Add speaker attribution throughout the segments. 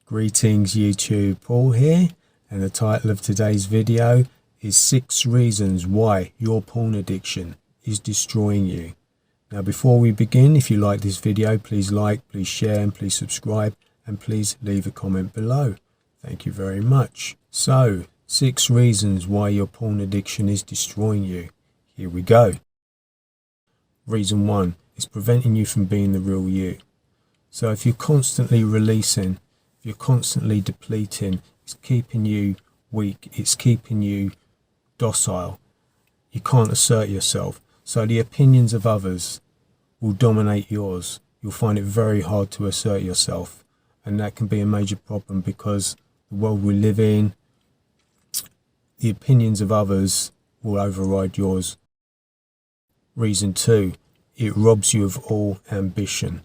Speaker 1: Greetings YouTube, Paul here, and the title of today's video is 6 reasons why your porn addiction is destroying you. Now before we begin, if you like this video, please like, please share and please subscribe, and please leave a comment below. Thank you very much. So, 6 reasons why your porn addiction is destroying you. Here we go. Reason 1, it's preventing you from being the real you. So if you're constantly releasing, if you're constantly depleting, it's keeping you weak, it's keeping you docile. You can't assert yourself. So the opinions of others will dominate yours. You'll find it very hard to assert yourself. And that can be a major problem because the world we live in, the opinions of others will override yours. Reason 2, it robs you of all ambition.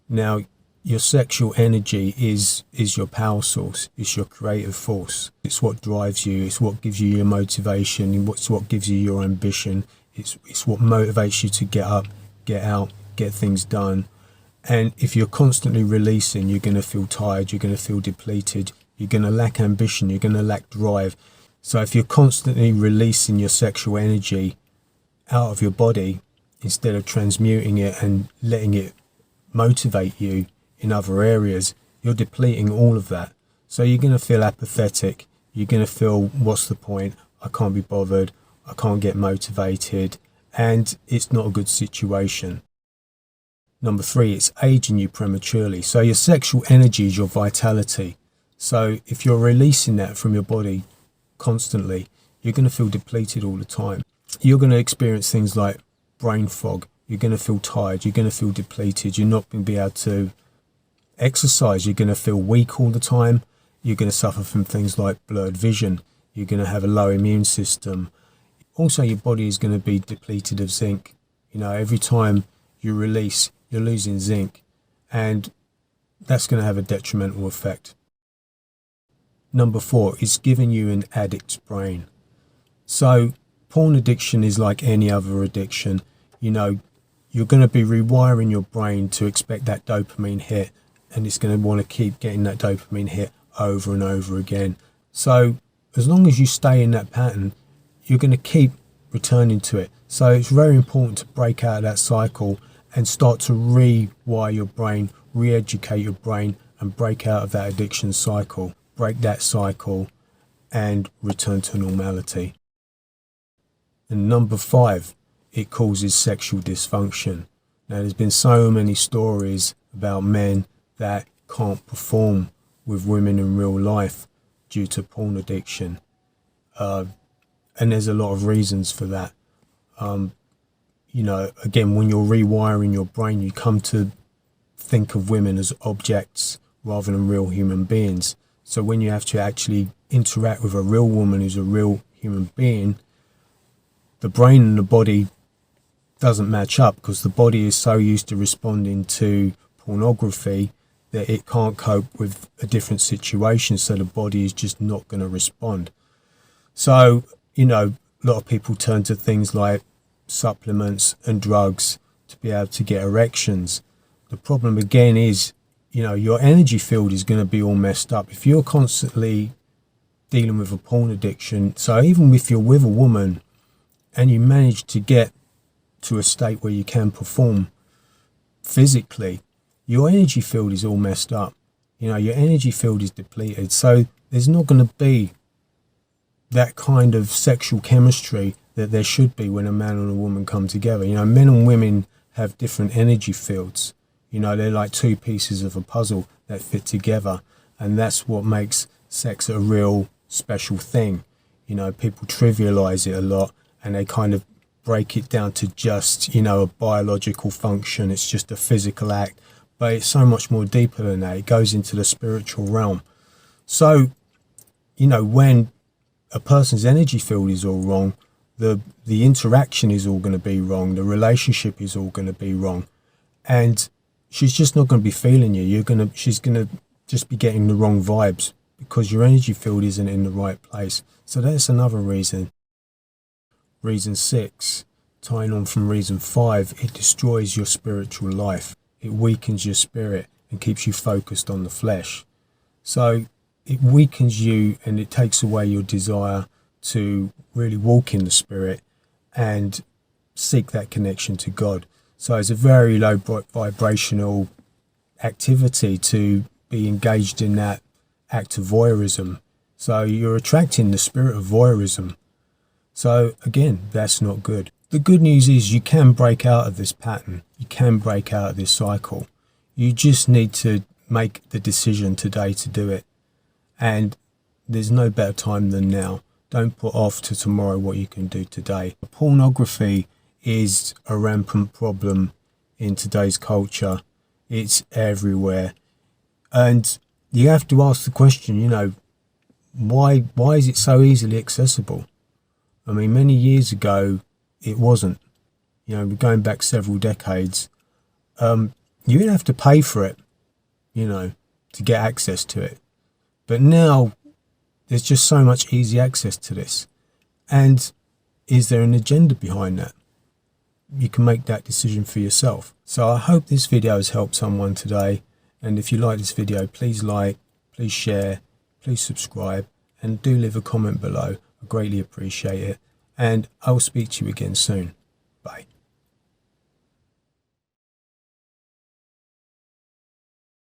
Speaker 1: Now, your sexual energy is your power source, it's your creative force. It's what drives you, it's what gives you your motivation, it's what gives you your ambition, it's what motivates you to get up, get out, get things done. And if you're constantly releasing, you're going to feel tired, you're going to feel depleted, you're going to lack ambition, you're going to lack drive. So if you're constantly releasing your sexual energy out of your body, instead of transmuting it and letting it motivate you in other areas, you're depleting all of that. So you're going to feel apathetic, you're going to feel, what's the point, I can't be bothered, I can't get motivated, and it's not a good situation. Number 3, it's aging you prematurely. So your sexual energy is your vitality. So if you're releasing that from your body constantly, you're going to feel depleted all the time. You're going to experience things like brain fog, you're going to feel tired, you're going to feel depleted, you're not going to be able to exercise, you're going to feel weak all the time, you're going to suffer from things like blurred vision, you're going to have a low immune system. Also, your body is going to be depleted of zinc. You know, every time you release, you're losing zinc, and that's going to have a detrimental effect. Number 4, it's giving you an addict's brain. So porn addiction is like any other addiction. You know, you're going to be rewiring your brain to expect that dopamine hit, and it's going to want to keep getting that dopamine hit over and over again. So as long as you stay in that pattern, you're going to keep returning to it. So it's very important to break out of that cycle and start to rewire your brain, re-educate your brain, and break out of that addiction cycle. Break that cycle and return to normality. And number 5, it causes sexual dysfunction. Now, there's been so many stories about men that can't perform with women in real life due to porn addiction. And there's a lot of reasons for that. You know, again, when you're rewiring your brain, you come to think of women as objects rather than real human beings. So when you have to actually interact with a real woman who's a real human being, the brain and the body doesn't match up because the body is so used to responding to pornography that it can't cope with a different situation, so the body is just not going to respond. So, you know, a lot of people turn to things like supplements and drugs to be able to get erections. The problem again is, you know, your energy field is going to be all messed up. If you're constantly dealing with a porn addiction, so even if you're with a woman and you manage to get to a state where you can perform physically, your energy field is all messed up. You know, your energy field is depleted. So there's not going to be that kind of sexual chemistry that there should be when a man and a woman come together. You know, men and women have different energy fields. You know, they're like 2 pieces of a puzzle that fit together. And that's what makes sex a real special thing. You know, people trivialize it a lot and they kind of break it down to just, you know, a biological function. It's just a physical act. But it's so much more deeper than that. It goes into the spiritual realm. So, you know, when a person's energy field is all wrong, the interaction is all going to be wrong, the relationship is all going to be wrong, and she's just not going to be feeling you. She's going to just be getting the wrong vibes because your energy field isn't in the right place. So that's another reason. Reason 6, tying on from reason 5, it destroys your spiritual life. It weakens your spirit and keeps you focused on the flesh. So it weakens you and it takes away your desire to really walk in the Spirit and seek that connection to God. So it's a very low vibrational activity to be engaged in that act of voyeurism. So you're attracting the spirit of voyeurism. So again, that's not good. The good news is you can break out of this pattern. You can break out of this cycle. You just need to make the decision today to do it. And there's no better time than now. Don't put off to tomorrow what you can do today. Pornography is a rampant problem in today's culture. It's everywhere. And you have to ask the question, why is it so easily accessible? I mean, many years ago, it wasn't. We're going back several decades. You would have to pay for it, to get access to it. But now, there's just so much easy access to this. And is there an agenda behind that? You can make that decision for yourself. So I hope this video has helped someone today. And if you like this video, please like, please share, please subscribe, and do leave a comment below. I greatly appreciate it. And I'll speak to you again soon. Bye.